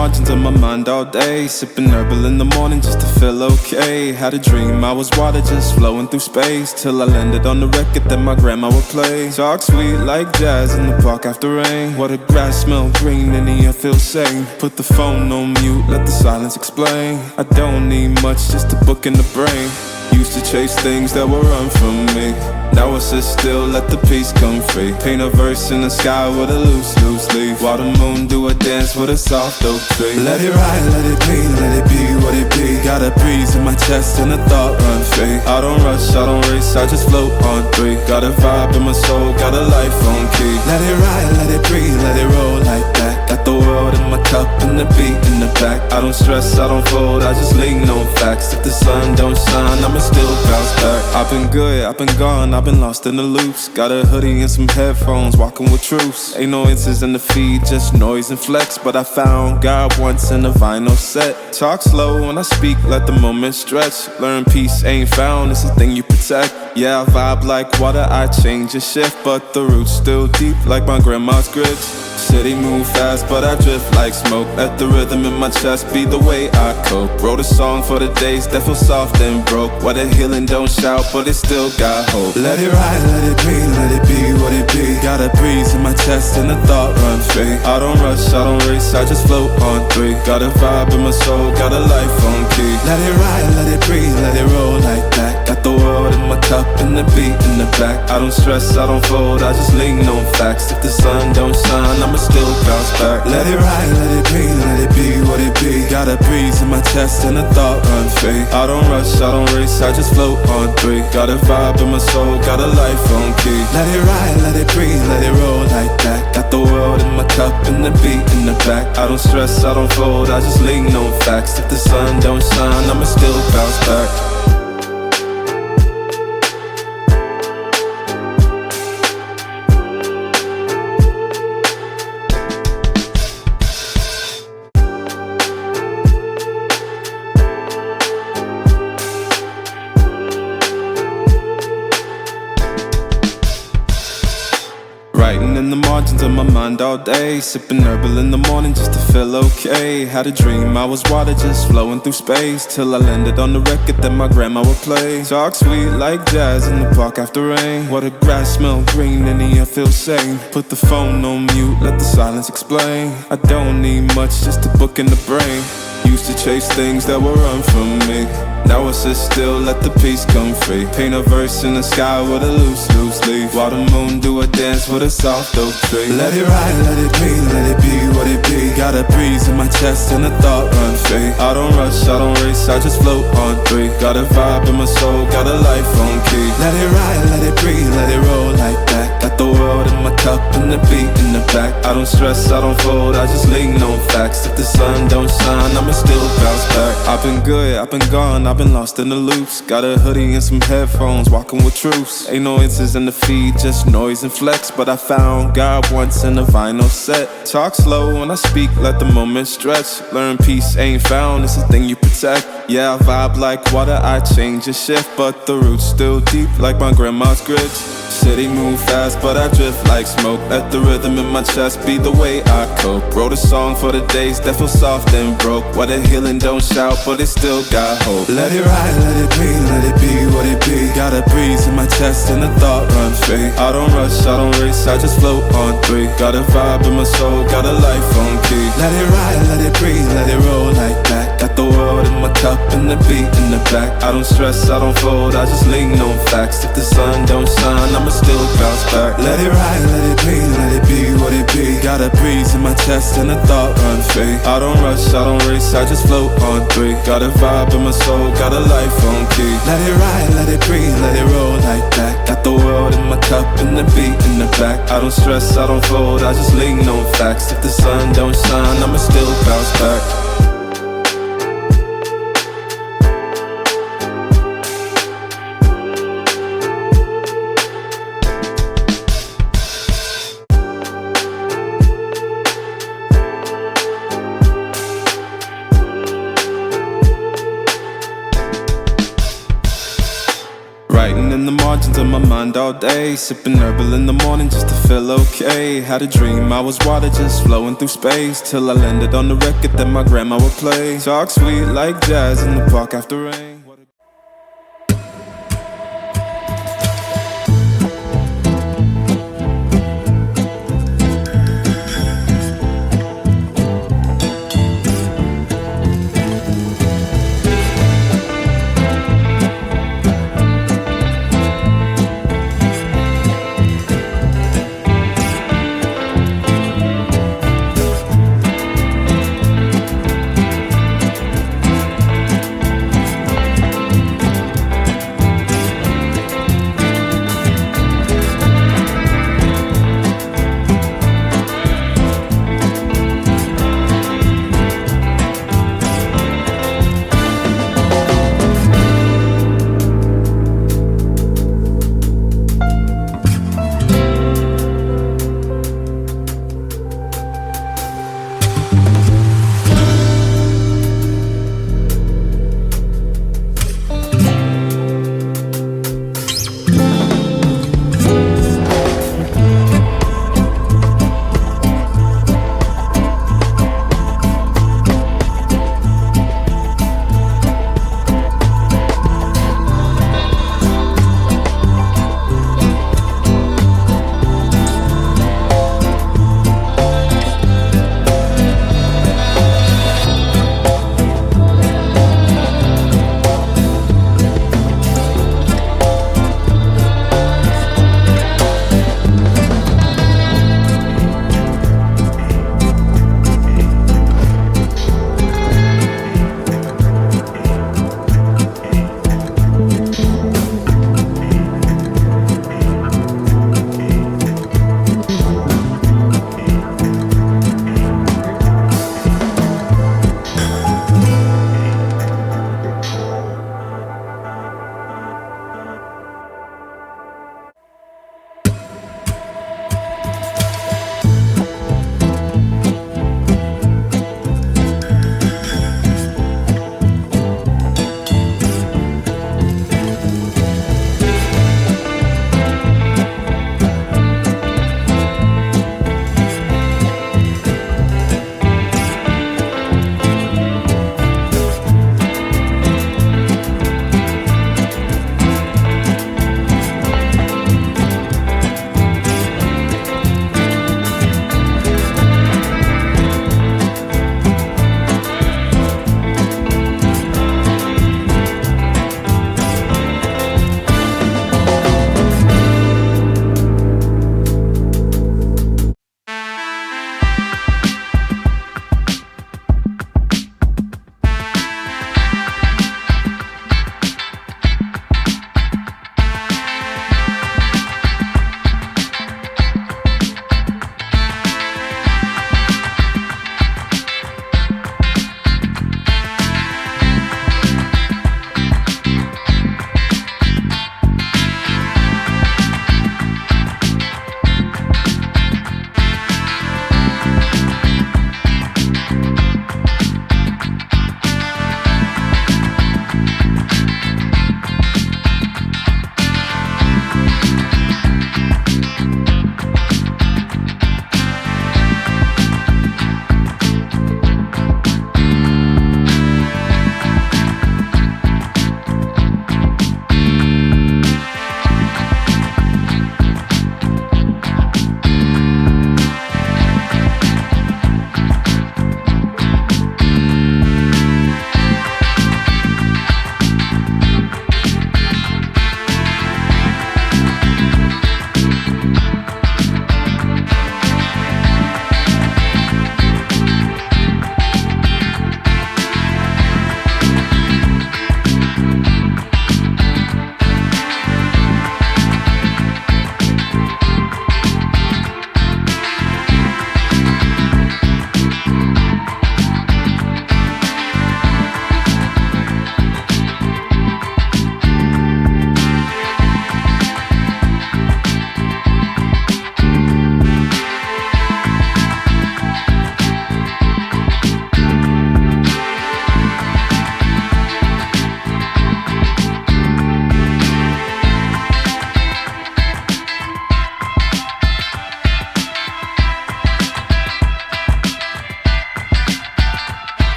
margins of my mind all day, sipping herbal in the morning just to feel okay. Had a dream I was water just flowing through space, till I landed on the record that my grandma would play. Talk sweet like jazz in the park after rain. What the grass smell green and the air feels sane. Put the phone on mute, let the silence explain. I don't need much, just a book in the brain. Used to chase things that would run from me. Now I sit still, let the peace come free. Paint a verse in the sky with a loose leaf. While the moon do a dance with a soft oak tree. Let it ride, let it be what it be. Got a breeze in my chest and a thought run free. I don't rush, I don't race, I just float on three. Got a vibe in my soul, got a life on key. Let it ride, let it breathe, let it roll like that. Got the world in my cup and the beat in the back. I don't stress, I don't fold, I just lean on facts. If the sun don't shine, I'ma still bounce back. I've been good, I've been gone, I've been lost in the loops. Got a hoodie and some headphones, walking with truths. Ain't no answers in the feed, just noise and flex. But I found God once in a vinyl set. Talk slow when I speak, let the moment stretch. Learn peace ain't found, it's a thing you protect. Yeah, I vibe like water, I change and shift. But the roots still deep like my grandma's grits. City move fast, but I drift like smoke. Let the rhythm in my chest be the way I cope. Wrote a song for the days that feel soft and broke. Where the healing don't shout, but it still got hope. Let it ride, let it be, let it be what it be. Got a breeze in my chest and a thought run free. I don't rush, I don't race, I just float on three. Got a vibe in my soul, got a life on key. Let it ride, let it breathe, let it roll like that. Got the world in my cup and the beat in the back. I don't stress, I don't fold, I just lean on facts. If the sun don't shine, I'ma still bounce back. Let it ride, let it be, let it be what it be. Got a breeze in my chest and a thought run free. I don't rush, I don't race, I just float on three. Got a vibe in my soul, got a life on key. Let it ride, let it breathe, let it roll like that. Got the world in my cup and the beat in the back. I don't stress, I don't fold, I just lean on facts. If the sun don't shine, I'ma still bounce back. Writing in the margins of my mind all day, sipping herbal in the morning just to feel okay. Had a dream I was water just flowing through space, till I landed on the record that my grandma would play. Talk sweet like jazz in the park after rain. What the grass smell green and the air feels sane. Put the phone on mute, let the silence explain. I don't need much, just a book in the brain. Used to chase things that would run from me. Now I sit still, let the peace come free. Paint a verse in the sky with a loose leaf. While the moon do a dance with a soft oak tree. Let it ride, let it be what it be. Got a breeze in my chest and a thought run free. I don't rush, I don't race, I just float on three. Got a vibe in my soul, got a life on key. Let it ride, let it breathe, let it roll like that. Got the world in my cup and the beat in the back. I don't stress, I don't fold, I just lean on facts. If the sun don't shine, I'ma still bounce back. I've been good, I've been gone, I've been lost in the loops. Got a hoodie and some headphones, walking with truths. Ain't no answers in the feed, just noise and flex. But I found God once in a vinyl set. Talk slow when I speak, let the moment stretch. Learn peace ain't found, it's a thing you protect. Yeah, I vibe like water, I change and shift. But the roots still deep like my grandma's grits. City move fast, but I drift like smoke. Let the rhythm in my chest be the way I cope. Wrote a song for the days that feel soft and broke. Where the healing don't shout, but it still got hope. Let it ride, let it be what it be. Got a breeze in my chest and a thought run free. I don't rush, I don't race, I just float on three. Got a vibe in my soul, got a life on key. Let it ride, let it breathe, let it roll like that. Got the world in my cup and the beat in the back. I don't stress, I don't fold, I just lean on facts. If the sun don't shine, I'ma still bounce back. Let it ride, let it be what it be. Got a breeze in my chest and a thought run free. I don't rush, I don't race, I just float on three. Got a vibe in my soul, got a life on key. Let it ride, let it breathe, let it roll like that. Got the world in my cup and the beat in the back. I don't stress, I don't fold, I just lean on facts. If the sun don't shine, I'ma still bounce back. Writing in in the margins of my mind all day, sipping herbal in the morning just to feel okay. Had a dream I was water just flowing through space, till I landed on the record that my grandma would play. Talk sweet like jazz in the park after rain.